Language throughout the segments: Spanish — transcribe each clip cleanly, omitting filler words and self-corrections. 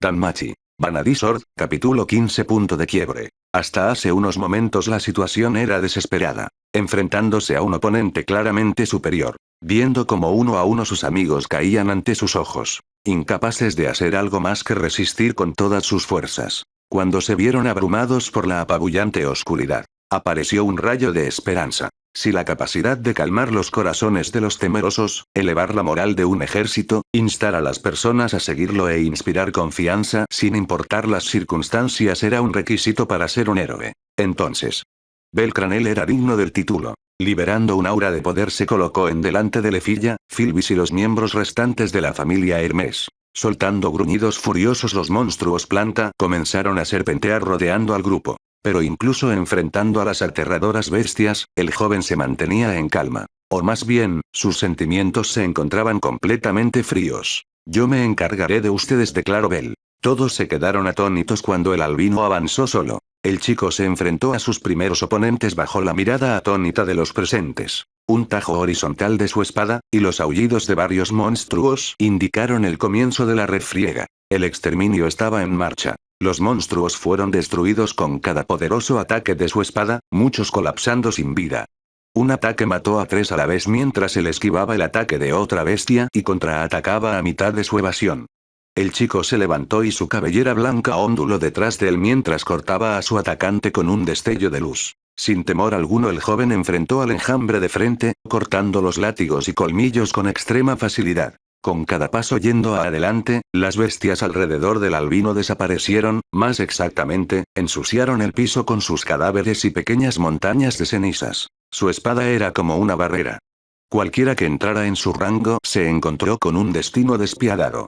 Danmachi. Vanity Sword, capítulo 15. Punto de quiebre. Hasta hace unos momentos la situación era desesperada. Enfrentándose a un oponente claramente superior. Viendo como uno a uno sus amigos caían ante sus ojos. Incapaces de hacer algo más que resistir con todas sus fuerzas. Cuando se vieron abrumados por la apabullante oscuridad. Apareció un rayo de esperanza. Si la capacidad de calmar los corazones de los temerosos, elevar la moral de un ejército, instar a las personas a seguirlo e inspirar confianza sin importar las circunstancias era un requisito para ser un héroe. Entonces, Belcranel era digno del título. Liberando un aura de poder se colocó en delante de Lefilla, Filbis y los miembros restantes de la familia Hermes. Soltando gruñidos furiosos los monstruos planta comenzaron a serpentear rodeando al grupo. Pero incluso enfrentando a las aterradoras bestias, el joven se mantenía en calma. O más bien, sus sentimientos se encontraban completamente fríos. Yo me encargaré de ustedes, declaró Bell. Todos se quedaron atónitos cuando el albino avanzó solo. El chico se enfrentó a sus primeros oponentes bajo la mirada atónita de los presentes. Un tajo horizontal de su espada, y los aullidos de varios monstruos indicaron el comienzo de la refriega. El exterminio estaba en marcha. Los monstruos fueron destruidos con cada poderoso ataque de su espada, muchos colapsando sin vida. Un ataque mató a 3 a la vez mientras él esquivaba el ataque de otra bestia y contraatacaba a mitad de su evasión. El chico se levantó y su cabellera blanca onduló detrás de él mientras cortaba a su atacante con un destello de luz. Sin temor alguno el joven enfrentó al enjambre de frente, cortando los látigos y colmillos con extrema facilidad. Con cada paso yendo adelante, las bestias alrededor del albino desaparecieron, más exactamente, ensuciaron el piso con sus cadáveres y pequeñas montañas de cenizas. Su espada era como una barrera. Cualquiera que entrara en su rango se encontró con un destino despiadado.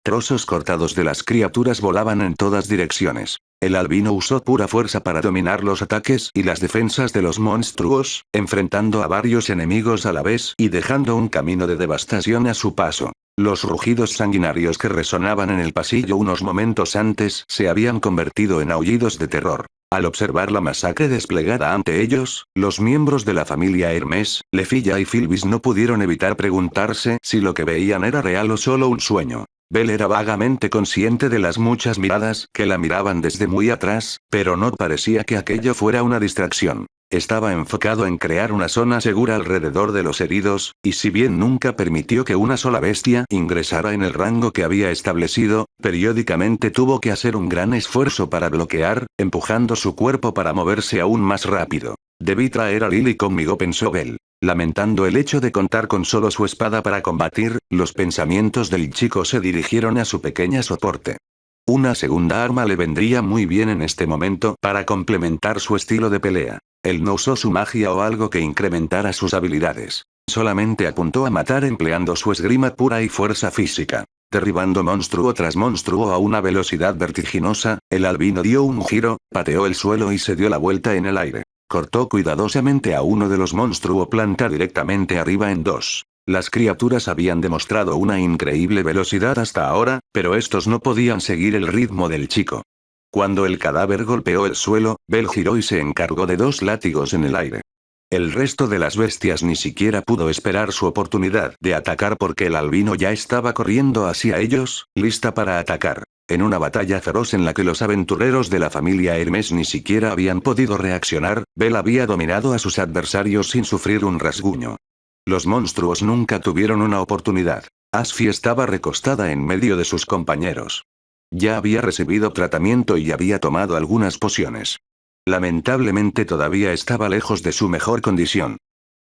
Trozos cortados de las criaturas volaban en todas direcciones. El albino usó pura fuerza para dominar los ataques y las defensas de los monstruos, enfrentando a varios enemigos a la vez y dejando un camino de devastación a su paso. Los rugidos sanguinarios que resonaban en el pasillo unos momentos antes se habían convertido en aullidos de terror. Al observar la masacre desplegada ante ellos, los miembros de la familia Hermes, Lefilla y Filbis no pudieron evitar preguntarse si lo que veían era real o solo un sueño. Bell era vagamente consciente de las muchas miradas que la miraban desde muy atrás, pero no parecía que aquello fuera una distracción. Estaba enfocado en crear una zona segura alrededor de los heridos, y si bien nunca permitió que una sola bestia ingresara en el rango que había establecido, periódicamente tuvo que hacer un gran esfuerzo para bloquear, empujando su cuerpo para moverse aún más rápido. Debí traer a Lily conmigo, pensó Bell. Lamentando el hecho de contar con solo su espada para combatir, los pensamientos del chico se dirigieron a su pequeña soporte. Una segunda arma le vendría muy bien en este momento para complementar su estilo de pelea. Él no usó su magia o algo que incrementara sus habilidades. Solamente apuntó a matar empleando su esgrima pura y fuerza física. Derribando monstruo tras monstruo a una velocidad vertiginosa, el albino dio un giro, pateó el suelo y se dio la vuelta en el aire. Cortó cuidadosamente a uno de los monstruos planta directamente arriba en dos. Las criaturas habían demostrado una increíble velocidad hasta ahora, pero estos no podían seguir el ritmo del chico. Cuando el cadáver golpeó el suelo, Bell giró y se encargó de 2 látigos en el aire. El resto de las bestias ni siquiera pudo esperar su oportunidad de atacar porque el albino ya estaba corriendo hacia ellos, lista para atacar. En una batalla feroz en la que los aventureros de la familia Hermes ni siquiera habían podido reaccionar, Bell había dominado a sus adversarios sin sufrir un rasguño. Los monstruos nunca tuvieron una oportunidad. Asfi estaba recostada en medio de sus compañeros. Ya había recibido tratamiento y había tomado algunas pociones. Lamentablemente todavía estaba lejos de su mejor condición.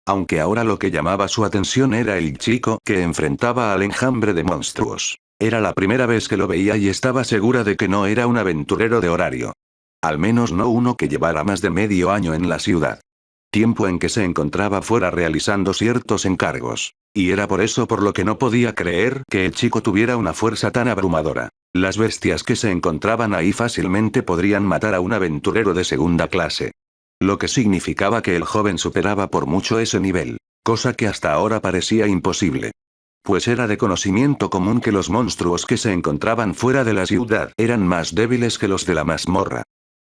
Aunque ahora lo que llamaba su atención era el chico que enfrentaba al enjambre de monstruos. Era la primera vez que lo veía y estaba segura de que no era un aventurero de horario. Al menos no uno que llevara más de medio año en la ciudad. Tiempo en que se encontraba fuera realizando ciertos encargos. Y era por eso por lo que no podía creer que el chico tuviera una fuerza tan abrumadora. Las bestias que se encontraban ahí fácilmente podrían matar a un aventurero de segunda clase. Lo que significaba que el joven superaba por mucho ese nivel. Cosa que hasta ahora parecía imposible. Pues era de conocimiento común que los monstruos que se encontraban fuera de la ciudad eran más débiles que los de la mazmorra.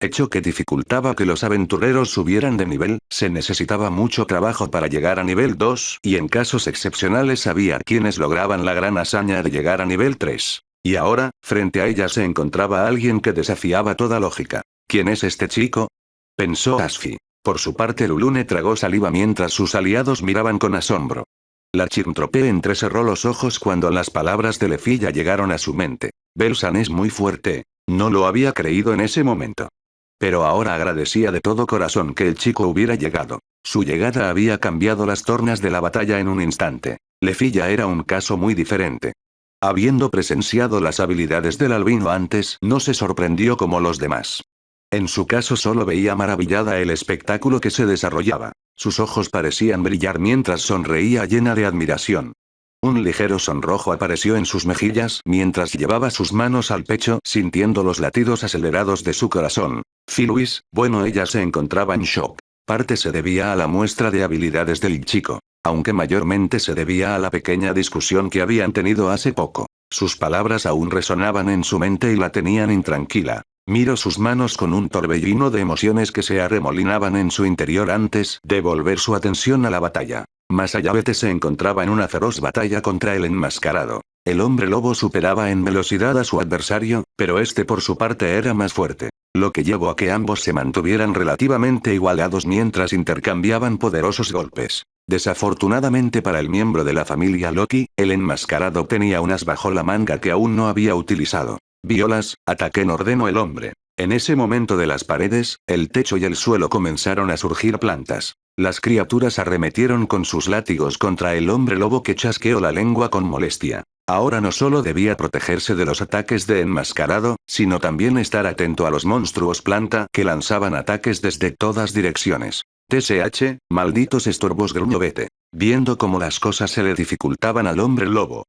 Hecho que dificultaba que los aventureros subieran de nivel, se necesitaba mucho trabajo para llegar a nivel 2, y en casos excepcionales había quienes lograban la gran hazaña de llegar a nivel 3. Y ahora, frente a ella se encontraba alguien que desafiaba toda lógica. ¿Quién es este chico?, pensó Asfi. Por su parte Lulune tragó saliva mientras sus aliados miraban con asombro. La Chimtrope entrecerró los ojos cuando las palabras de Lefilla llegaron a su mente. Belsan es muy fuerte. No lo había creído en ese momento. Pero ahora agradecía de todo corazón que el chico hubiera llegado. Su llegada había cambiado las tornas de la batalla en un instante. Lefilla era un caso muy diferente. Habiendo presenciado las habilidades del albino antes, no se sorprendió como los demás. En su caso solo veía maravillada el espectáculo que se desarrollaba. Sus ojos parecían brillar mientras sonreía llena de admiración. Un ligero sonrojo apareció en sus mejillas mientras llevaba sus manos al pecho sintiendo los latidos acelerados de su corazón. Phyllis, bueno, ella se encontraba en shock. Parte se debía a la muestra de habilidades del chico, aunque mayormente se debía a la pequeña discusión que habían tenido hace poco. Sus palabras aún resonaban en su mente y la tenían intranquila. Miró sus manos con un torbellino de emociones que se arremolinaban en su interior antes de volver su atención a la batalla. Más allá Bete se encontraba en una feroz batalla contra el enmascarado. El hombre lobo superaba en velocidad a su adversario, pero este por su parte era más fuerte. Lo que llevó a que ambos se mantuvieran relativamente igualados mientras intercambiaban poderosos golpes. Desafortunadamente para el miembro de la familia Loki, el enmascarado tenía un as bajo la manga que aún no había utilizado. Violas, ataquen, ordenó el hombre. En ese momento de las paredes, el techo y el suelo comenzaron a surgir plantas. Las criaturas arremetieron con sus látigos contra el hombre lobo que chasqueó la lengua con molestia. Ahora no solo debía protegerse de los ataques de enmascarado, sino también estar atento a los monstruos planta que lanzaban ataques desde todas direcciones. TSH, malditos estorbos, gruñó Bete. Viendo cómo las cosas se le dificultaban al hombre lobo.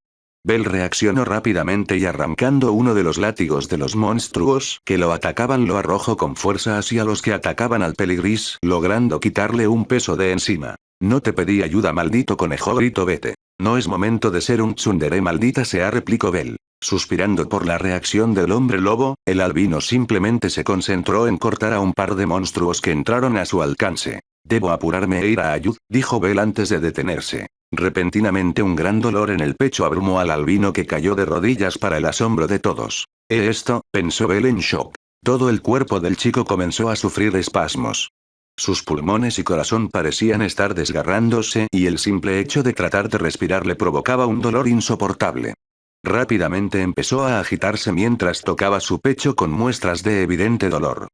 Bell reaccionó rápidamente y arrancando uno de los látigos de los monstruos que lo atacaban lo arrojó con fuerza hacia los que atacaban al peligris, logrando quitarle un peso de encima. No te pedí ayuda, maldito conejo, gritó Bete. No es momento de ser un tsundere, maldita sea, replicó Bell. Suspirando por la reacción del hombre lobo, el albino simplemente se concentró en cortar a un par de monstruos que entraron a su alcance. Debo apurarme e ir a ayud, dijo Bell antes de detenerse. Repentinamente un gran dolor en el pecho abrumó al albino que cayó de rodillas para el asombro de todos. Esto, pensó Bell en shock. Todo el cuerpo del chico comenzó a sufrir espasmos. Sus pulmones y corazón parecían estar desgarrándose y el simple hecho de tratar de respirar le provocaba un dolor insoportable. Rápidamente empezó a agitarse mientras tocaba su pecho con muestras de evidente dolor.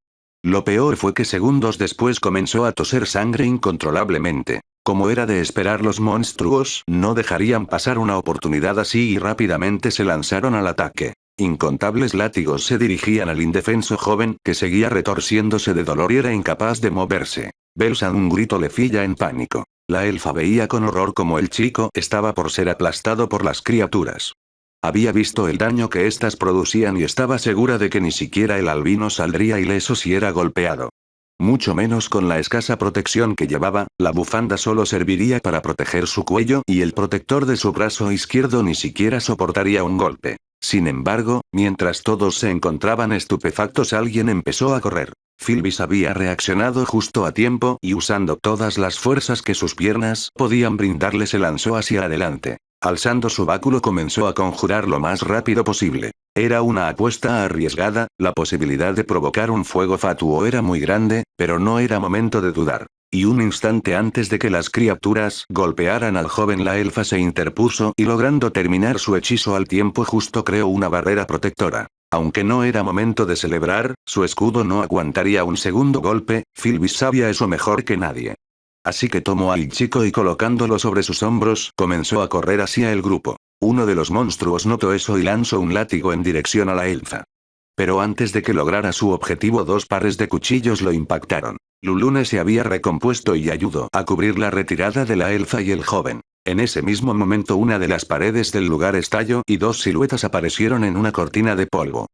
Lo peor fue que segundos después comenzó a toser sangre incontrolablemente. Como era de esperar, los monstruos no dejarían pasar una oportunidad así y rápidamente se lanzaron al ataque. Incontables látigos se dirigían al indefenso joven que seguía retorciéndose de dolor y era incapaz de moverse. Belsan, un grito Lefilla en pánico. La elfa veía con horror como el chico estaba por ser aplastado por las criaturas. Había visto el daño que éstas producían y estaba segura de que ni siquiera el albino saldría ileso si era golpeado. Mucho menos con la escasa protección que llevaba, la bufanda solo serviría para proteger su cuello y el protector de su brazo izquierdo ni siquiera soportaría un golpe. Sin embargo, mientras todos se encontraban estupefactos, alguien empezó a correr. Phyllis había reaccionado justo a tiempo y usando todas las fuerzas que sus piernas podían brindarle se lanzó hacia adelante. Alzando su báculo comenzó a conjurar lo más rápido posible. Era una apuesta arriesgada, la posibilidad de provocar un fuego fatuo era muy grande, pero no era momento de dudar. Y un instante antes de que las criaturas golpearan al joven, la elfa se interpuso y logrando terminar su hechizo al tiempo justo creó una barrera protectora. Aunque no era momento de celebrar, su escudo no aguantaría un segundo golpe. Phyllis sabía eso mejor que nadie. Así que tomó al chico y colocándolo sobre sus hombros, comenzó a correr hacia el grupo. Uno de los monstruos notó eso y lanzó un látigo en dirección a la elfa. Pero antes de que lograra su objetivo, dos pares de cuchillos lo impactaron. Lulune se había recompuesto y ayudó a cubrir la retirada de la elfa y el joven. En ese mismo momento una de las paredes del lugar estalló y dos siluetas aparecieron en una cortina de polvo.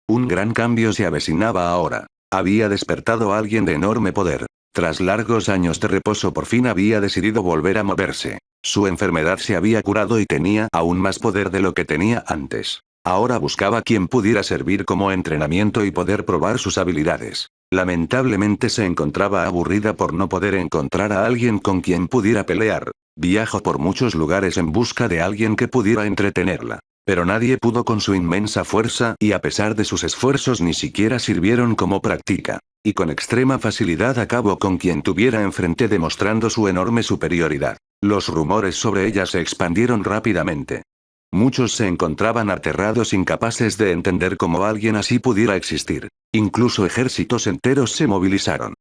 Un gran cambio se avecinaba ahora. Había despertado a alguien de enorme poder. Tras largos años de reposo por fin había decidido volver a moverse. Su enfermedad se había curado y tenía aún más poder de lo que tenía antes. Ahora buscaba quien pudiera servir como entrenamiento y poder probar sus habilidades. Lamentablemente se encontraba aburrida por no poder encontrar a alguien con quien pudiera pelear. Viajó por muchos lugares en busca de alguien que pudiera entretenerla. Pero nadie pudo con su inmensa fuerza y a pesar de sus esfuerzos ni siquiera sirvieron como práctica. Y con extrema facilidad acabó con quien tuviera enfrente demostrando su enorme superioridad. Los rumores sobre ella se expandieron rápidamente. Muchos se encontraban aterrados incapaces de entender cómo alguien así pudiera existir. Incluso ejércitos enteros se movilizaron.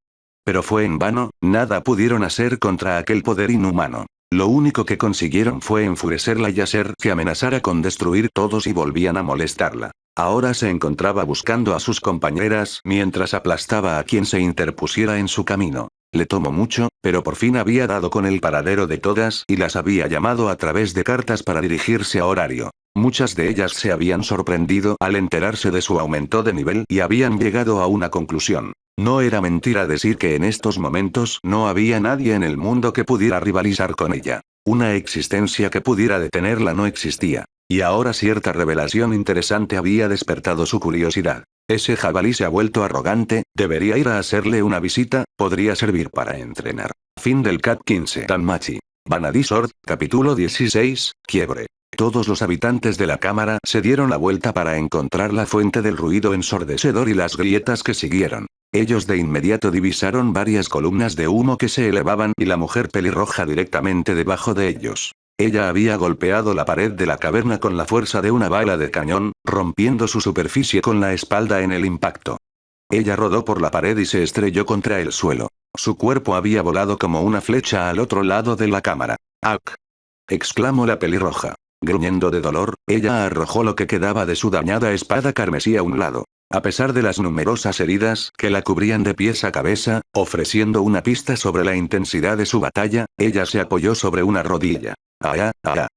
Pero fue en vano, nada pudieron hacer contra aquel poder inhumano. Lo único que consiguieron fue enfurecerla y hacer que amenazara con destruir todos y volvían a molestarla. Ahora se encontraba buscando a sus compañeras mientras aplastaba a quien se interpusiera en su camino. Le tomó mucho, pero por fin había dado con el paradero de todas y las había llamado a través de cartas para dirigirse a horario. Muchas de ellas se habían sorprendido al enterarse de su aumento de nivel y habían llegado a una conclusión. No era mentira decir que en estos momentos no había nadie en el mundo que pudiera rivalizar con ella. Una existencia que pudiera detenerla no existía. Y ahora cierta revelación interesante había despertado su curiosidad. Ese jabalí se ha vuelto arrogante, debería ir a hacerle una visita, podría servir para entrenar. Fin del Cat 15. Danmachi. Vanity Sword, capítulo 16, quiebre. Todos los habitantes de la cámara se dieron la vuelta para encontrar la fuente del ruido ensordecedor y las grietas que siguieron. Ellos de inmediato divisaron varias columnas de humo que se elevaban y la mujer pelirroja directamente debajo de ellos. Ella había golpeado la pared de la caverna con la fuerza de una bala de cañón, rompiendo su superficie con la espalda en el impacto. Ella rodó por la pared y se estrelló contra el suelo. Su cuerpo había volado como una flecha al otro lado de la cámara. ¡Auk! Exclamó la pelirroja. Gruñendo de dolor, ella arrojó lo que quedaba de su dañada espada carmesí a un lado. A pesar de las numerosas heridas que la cubrían de pies a cabeza, ofreciendo una pista sobre la intensidad de su batalla, ella se apoyó sobre una rodilla. ¡Ah, ah!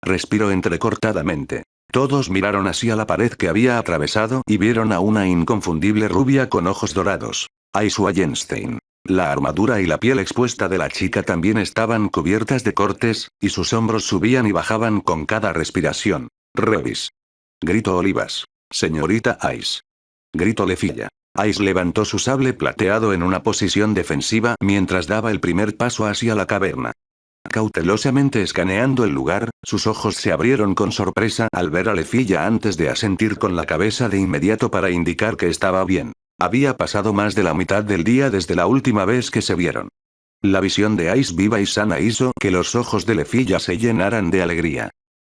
Respiró entrecortadamente. Todos miraron hacia la pared que había atravesado y vieron a una inconfundible rubia con ojos dorados. Aisha Jenstein. La armadura y la piel expuesta de la chica también estaban cubiertas de cortes, y sus hombros subían y bajaban con cada respiración. Revis. Gritó Olivas. Señorita Ice. Gritó Lefilla. Ice levantó su sable plateado en una posición defensiva mientras daba el primer paso hacia la caverna. Cautelosamente escaneando el lugar, sus ojos se abrieron con sorpresa al ver a Lefilla antes de asentir con la cabeza de inmediato para indicar que estaba bien. Había pasado más de la mitad del día desde la última vez que se vieron. La visión de Ice viva y sana hizo que los ojos de Lefilla se llenaran de alegría.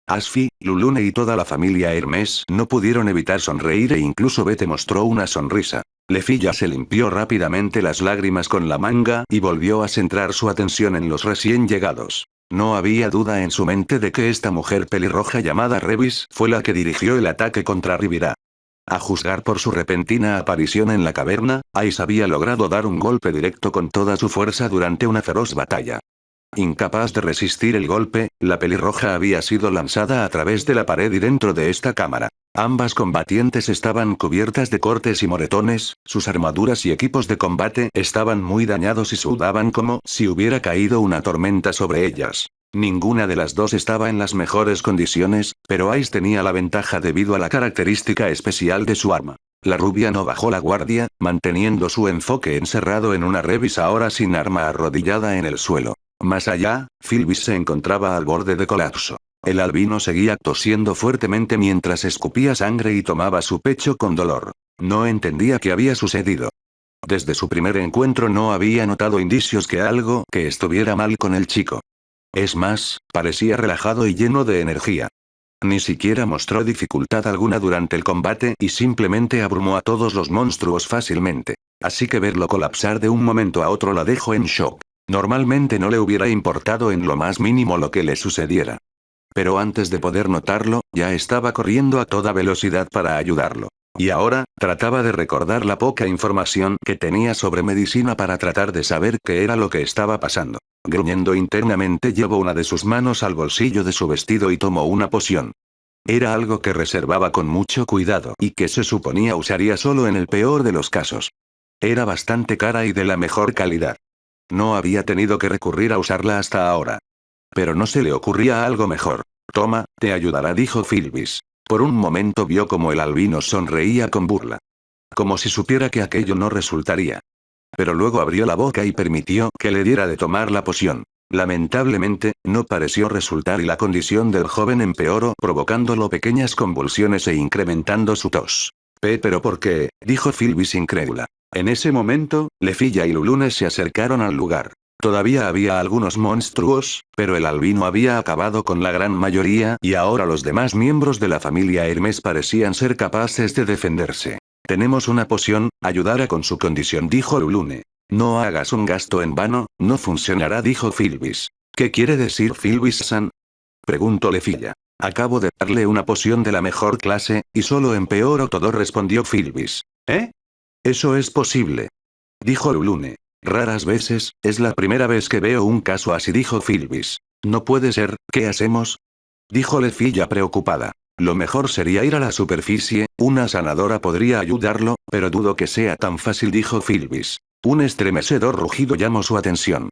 Asfi, Lulune y toda la familia Hermes no pudieron evitar sonreír e incluso Bete mostró una sonrisa. Lefilla se limpió rápidamente las lágrimas con la manga y volvió a centrar su atención en los recién llegados. No había duda en su mente de que esta mujer pelirroja llamada Revis fue la que dirigió el ataque contra Rivira. A juzgar por su repentina aparición en la caverna, Ice había logrado dar un golpe directo con toda su fuerza durante una feroz batalla. Incapaz de resistir el golpe, la pelirroja había sido lanzada a través de la pared y dentro de esta cámara. Ambas combatientes estaban cubiertas de cortes y moretones, sus armaduras y equipos de combate estaban muy dañados y sudaban como si hubiera caído una tormenta sobre ellas. Ninguna de las dos estaba en las mejores condiciones, pero Ice tenía la ventaja debido a la característica especial de su arma. La rubia no bajó la guardia, manteniendo su enfoque encerrado en una Revis ahora sin arma arrodillada en el suelo. Más allá, Philbis se encontraba al borde de colapso. El albino seguía tosiendo fuertemente mientras escupía sangre y tomaba su pecho con dolor. No entendía qué había sucedido. Desde su primer encuentro no había notado indicios que algo que estuviera mal con el chico. Es más, parecía relajado y lleno de energía. Ni siquiera mostró dificultad alguna durante el combate y simplemente abrumó a todos los monstruos fácilmente. Así que verlo colapsar de un momento a otro la dejó en shock. Normalmente no le hubiera importado en lo más mínimo lo que le sucediera. Pero antes de poder notarlo, ya estaba corriendo a toda velocidad para ayudarlo. Y ahora, trataba de recordar la poca información que tenía sobre medicina para tratar de saber qué era lo que estaba pasando. Gruñendo internamente llevó una de sus manos al bolsillo de su vestido y tomó una poción. Era algo que reservaba con mucho cuidado y que se suponía usaría solo en el peor de los casos. Era bastante cara y de la mejor calidad. No había tenido que recurrir a usarla hasta ahora. Pero no se le ocurría algo mejor. Toma, te ayudará, dijo Philbis. Por un momento vio como el albino sonreía con burla. Como si supiera que aquello no resultaría. Pero luego abrió la boca y permitió que le diera de tomar la poción. Lamentablemente, no pareció resultar y la condición del joven empeoró provocándolo pequeñas convulsiones e incrementando su tos. Pero ¿por qué?, dijo Philbis incrédula. En ese momento, Lefilla y Lulune se acercaron al lugar. Todavía había algunos monstruos, pero el albino había acabado con la gran mayoría y ahora los demás miembros de la familia Hermes parecían ser capaces de defenderse. Tenemos una poción, ayudará con su condición, dijo Lulune. No hagas un gasto en vano, no funcionará, dijo Philbis. ¿Qué quiere decir Philbis-san?, preguntó Lefilla. Acabo de darle una poción de la mejor clase, y solo empeoró todo, respondió Philbis. ¿Eh? Eso es posible, dijo Lulune. Raras veces, es la primera vez que veo un caso así, dijo Philbis. No puede ser, ¿qué hacemos?, dijo Lefilla preocupada. Lo mejor sería ir a la superficie, una sanadora podría ayudarlo, pero dudo que sea tan fácil, dijo Philbis. Un estremecedor rugido llamó su atención.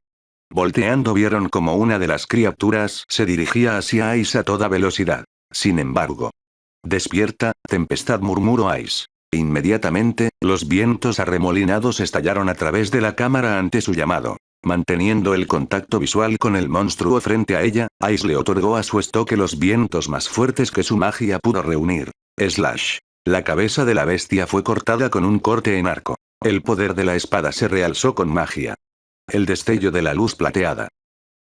Volteando vieron como una de las criaturas se dirigía hacia Ice a toda velocidad. Sin embargo. Despierta, tempestad, murmuró Ice. Inmediatamente, los vientos arremolinados estallaron a través de la cámara ante su llamado. Manteniendo el contacto visual con el monstruo frente a ella, Ice le otorgó a su estoque los vientos más fuertes que su magia pudo reunir. Slash. La cabeza de la bestia fue cortada con un corte en arco. El poder de la espada se realzó con magia. El destello de la luz plateada.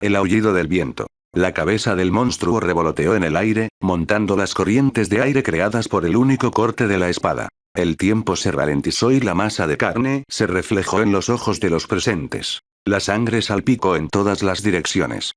El aullido del viento. La cabeza del monstruo revoloteó en el aire, montando las corrientes de aire creadas por el único corte de la espada. El tiempo se ralentizó y la masa de carne se reflejó en los ojos de los presentes. La sangre salpicó en todas las direcciones.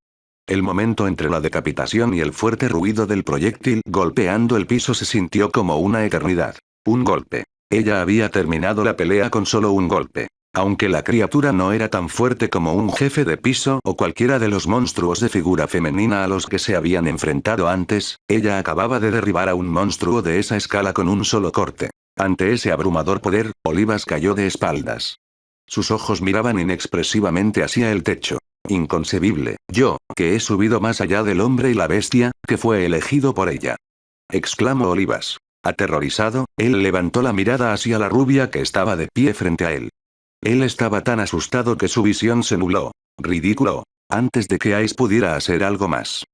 El momento entre la decapitación y el fuerte ruido del proyectil golpeando el piso se sintió como una eternidad. Un golpe. Ella había terminado la pelea con solo un golpe. Aunque la criatura no era tan fuerte como un jefe de piso o cualquiera de los monstruos de figura femenina a los que se habían enfrentado antes, ella acababa de derribar a un monstruo de esa escala con un solo corte. Ante ese abrumador poder, Olivas cayó de espaldas. Sus ojos miraban inexpresivamente hacia el techo. Inconcebible, yo, que he subido más allá del hombre y la bestia, que fue elegido por ella, exclamó Olivas. Aterrorizado, él levantó la mirada hacia la rubia que estaba de pie frente a él. Él estaba tan asustado que su visión se nubló. Ridículo. Antes de que Ice pudiera hacer algo más.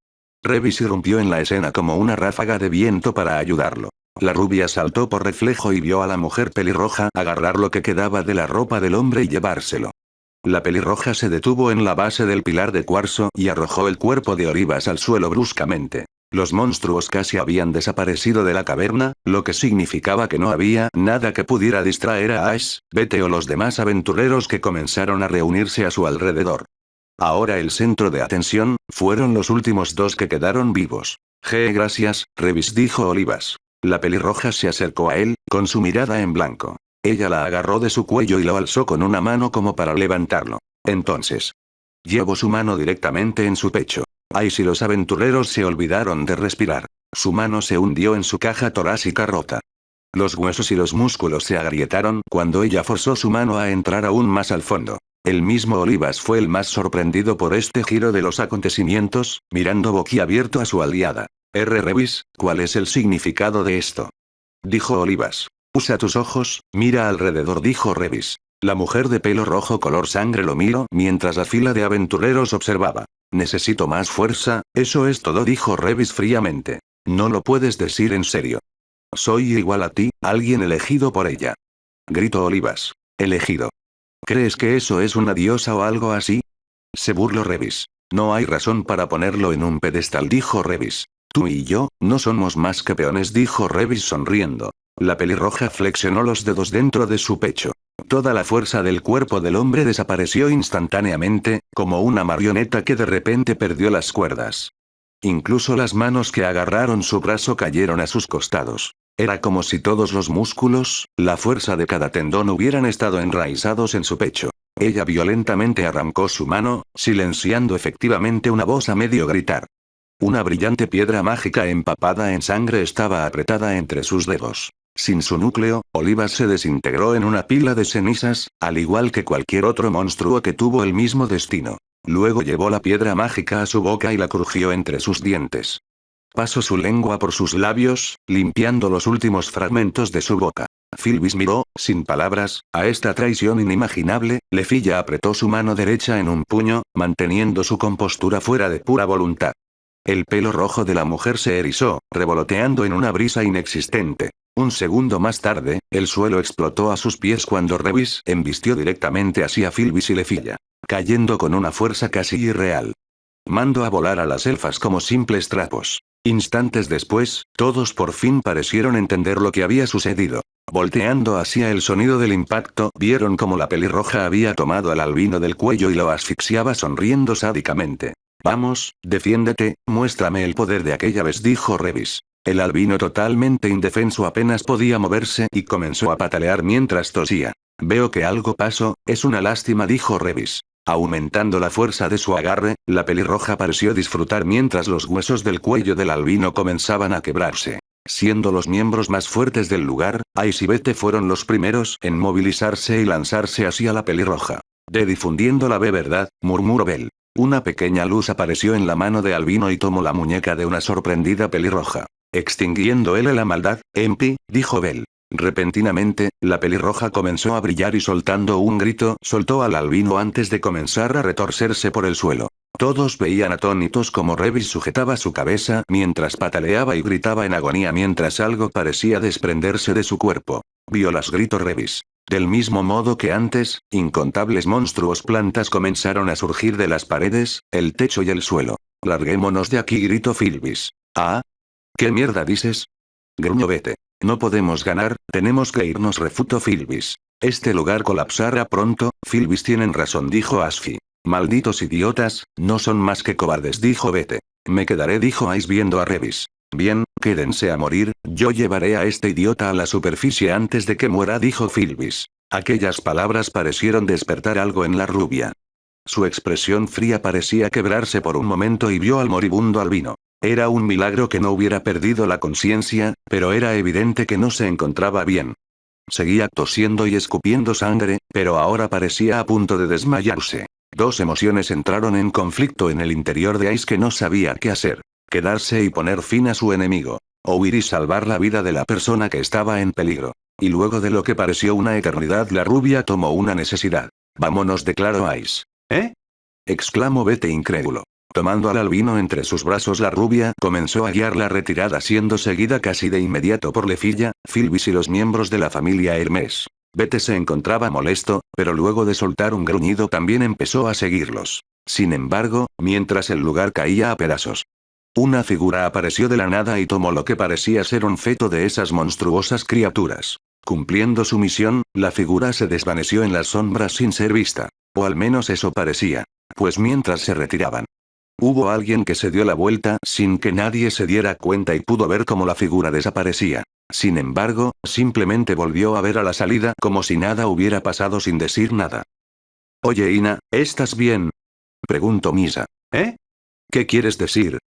Revis irrumpió en la escena como una ráfaga de viento para ayudarlo. La rubia saltó por reflejo y vio a la mujer pelirroja agarrar lo que quedaba de la ropa del hombre y llevárselo. La pelirroja se detuvo en la base del pilar de cuarzo y arrojó el cuerpo de Olivas al suelo bruscamente. Los monstruos casi habían desaparecido de la caverna, lo que significaba que no había nada que pudiera distraer a Ash, Bete o los demás aventureros que comenzaron a reunirse a su alrededor. Ahora el centro de atención fueron los últimos dos que quedaron vivos. Gracias, Revis, dijo Olivas. La pelirroja se acercó a él, con su mirada en blanco. Ella la agarró de su cuello y lo alzó con una mano como para levantarlo. Entonces, llevó su mano directamente en su pecho. Ice y los aventureros se olvidaron de respirar. Su mano se hundió en su caja torácica rota. Los huesos y los músculos se agrietaron cuando ella forzó su mano a entrar aún más al fondo. El mismo Olivas fue el más sorprendido por este giro de los acontecimientos, mirando boquiabierto a su aliada. Revis, ¿cuál es el significado de esto?, dijo Olivas. Usa tus ojos, mira alrededor, dijo Revis. La mujer de pelo rojo color sangre lo miró mientras la fila de aventureros observaba. Necesito más fuerza, eso es todo, dijo Revis fríamente. No lo puedes decir en serio. Soy igual a ti, alguien elegido por ella, gritó Olivas. ¿Elegido? ¿Crees que eso es una diosa o algo así?, se burló Revis. No hay razón para ponerlo en un pedestal, dijo Revis. Tú y yo, no somos más que peones, dijo Revis sonriendo. La pelirroja flexionó los dedos dentro de su pecho. Toda la fuerza del cuerpo del hombre desapareció instantáneamente, como una marioneta que de repente perdió las cuerdas. Incluso las manos que agarraron su brazo cayeron a sus costados. Era como si todos los músculos, la fuerza de cada tendón hubieran estado enraizados en su pecho. Ella violentamente arrancó su mano, silenciando efectivamente una voz a medio gritar. Una brillante piedra mágica empapada en sangre estaba apretada entre sus dedos. Sin su núcleo, Olivas se desintegró en una pila de cenizas, al igual que cualquier otro monstruo que tuvo el mismo destino. Luego llevó la piedra mágica a su boca y la crujió entre sus dientes. Pasó su lengua por sus labios, limpiando los últimos fragmentos de su boca. Philbis miró, sin palabras, a esta traición inimaginable. Lefilla apretó su mano derecha en un puño, manteniendo su compostura fuera de pura voluntad. El pelo rojo de la mujer se erizó, revoloteando en una brisa inexistente. Un segundo más tarde, el suelo explotó a sus pies cuando Revis embistió directamente hacia Philbis y Lefilla, cayendo con una fuerza casi irreal. Mando a volar a las elfas como simples trapos. Instantes después, todos por fin parecieron entender lo que había sucedido. Volteando hacia el sonido del impacto, vieron cómo la pelirroja había tomado al albino del cuello y lo asfixiaba sonriendo sádicamente. Vamos, defiéndete, muéstrame el poder de aquella vez, dijo Revis. El albino, totalmente indefenso, apenas podía moverse y comenzó a patalear mientras tosía. Veo que algo pasó, es una lástima, dijo Revis. Aumentando la fuerza de su agarre, la pelirroja pareció disfrutar mientras los huesos del cuello del albino comenzaban a quebrarse. Siendo los miembros más fuertes del lugar, Ice y Bete fueron los primeros en movilizarse y lanzarse hacia la pelirroja. De difundiendo la verdad, murmuró Bell. Una pequeña luz apareció en la mano de albino y tomó la muñeca de una sorprendida pelirroja. Extinguiendo él la maldad, Empi, dijo Bell. Repentinamente, la pelirroja comenzó a brillar y soltando un grito, soltó al albino antes de comenzar a retorcerse por el suelo. Todos veían atónitos como Revis sujetaba su cabeza mientras pataleaba y gritaba en agonía mientras algo parecía desprenderse de su cuerpo. Violas, gritó Revis. Del mismo modo que antes, incontables monstruos plantas comenzaron a surgir de las paredes, el techo y el suelo. Larguémonos de aquí, gritó Philbis. ¿Ah? ¿Qué mierda dices? Gruñó Bete. No podemos ganar, tenemos que irnos, refutó Philbis. Este lugar colapsará pronto. Philbis, tienen razón, dijo Asfi. Malditos idiotas, no son más que cobardes, dijo Bete. Me quedaré, dijo Ice viendo a Revis. Bien, quédense a morir, yo llevaré a este idiota a la superficie antes de que muera, dijo Philbis. Aquellas palabras parecieron despertar algo en la rubia. Su expresión fría parecía quebrarse por un momento y vio al moribundo albino. Era un milagro que no hubiera perdido la conciencia, pero era evidente que no se encontraba bien. Seguía tosiendo y escupiendo sangre, pero ahora parecía a punto de desmayarse. Dos emociones entraron en conflicto en el interior de Ice que no sabía qué hacer. Quedarse y poner fin a su enemigo. O huir y salvar la vida de la persona que estaba en peligro. Y luego de lo que pareció una eternidad, la rubia tomó una necesidad. Vámonos, declaró Ice. ¿Eh? Exclamó Bete incrédulo. Tomando al albino entre sus brazos, la rubia comenzó a guiar la retirada, siendo seguida casi de inmediato por Lefilla, Philbis y los miembros de la familia Hermes. Bete se encontraba molesto, pero luego de soltar un gruñido también empezó a seguirlos. Sin embargo, mientras el lugar caía a pedazos, una figura apareció de la nada y tomó lo que parecía ser un feto de esas monstruosas criaturas. Cumpliendo su misión, la figura se desvaneció en las sombras sin ser vista. O al menos eso parecía. Pues mientras se retiraban, hubo alguien que se dio la vuelta sin que nadie se diera cuenta y pudo ver cómo la figura desaparecía. Sin embargo, simplemente volvió a ver a la salida como si nada hubiera pasado sin decir nada. Oye, Ina, ¿estás bien?, preguntó Misa. ¿Eh? ¿Qué quieres decir?,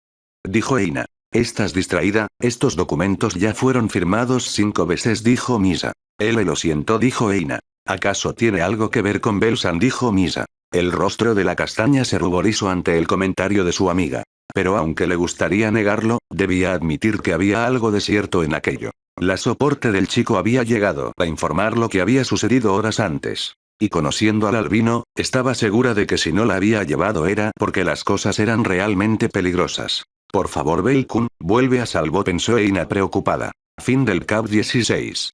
dijo Ina. ¿Estás distraída? Estos documentos ya fueron firmados 5 veces, dijo Misa. Lo siento, dijo Ina. ¿Acaso tiene algo que ver con Belsan?, dijo Misa. El rostro de la castaña se ruborizó ante el comentario de su amiga. Pero aunque le gustaría negarlo, debía admitir que había algo de cierto en aquello. La soporte del chico había llegado a informar lo que había sucedido horas antes. Y conociendo al albino, estaba segura de que si no la había llevado era porque las cosas eran realmente peligrosas. Por favor, Bell-kun, vuelve a salvo, pensó Ina preocupada. Fin del cap 16.